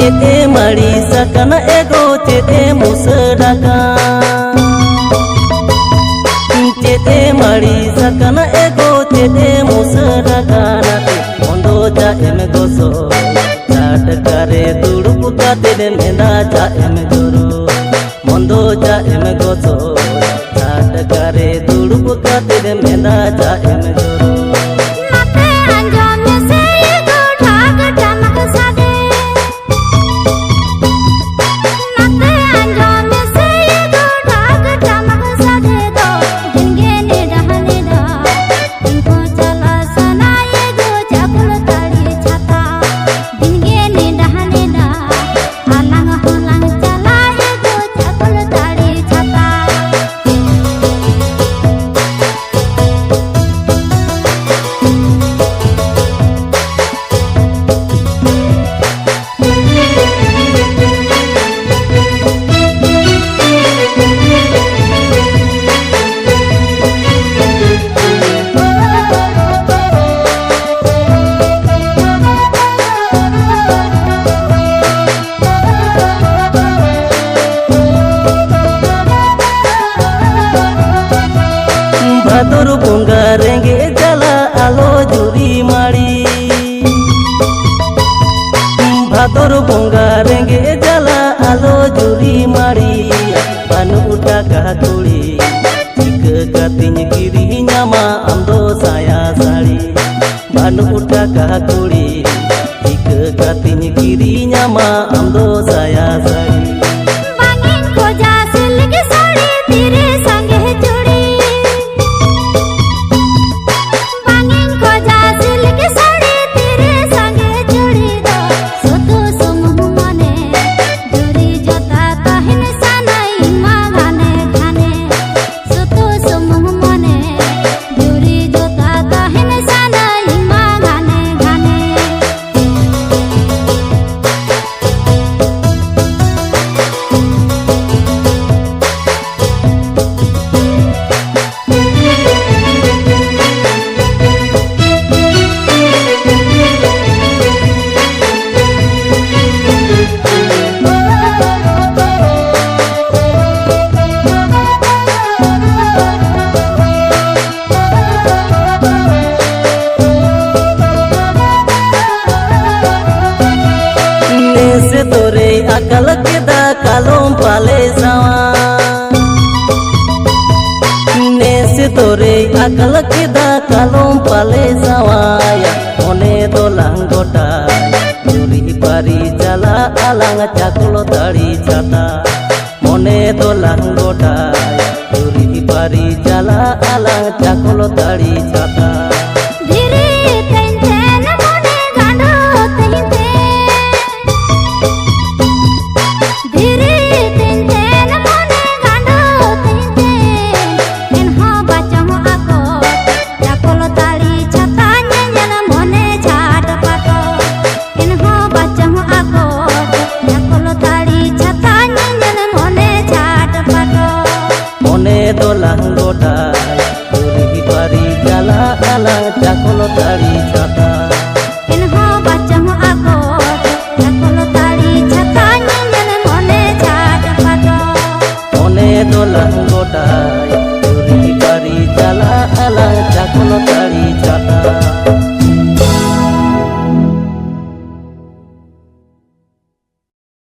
Cete mari sakana ego cete musadaga Cete mari sakana ego cete musadaga nate mondo ja em goso chat kare tudup kate mena ja em guru mondo ja em goso chat kare tudup kate mena ja em guru Batur bunga renge jala alo juri mari Batur bunga renge jala alo juri mari Panu uta katuli Jika katinya kiri nyama amdo saya sari Panu uta katuli Jika katinya kiri nyama amdo saya sari Bangin ko jasi lagi sari tiri sange juri Tore akal keda kalom pale sawa Nese tore akal keda kalom pale sawa ya one dolang gota juri pari jala alang cakulo tari chata mone dolang gota juri pari jala alang cakulo tari chata dolang goda juri pari jala alang cakulo tari chata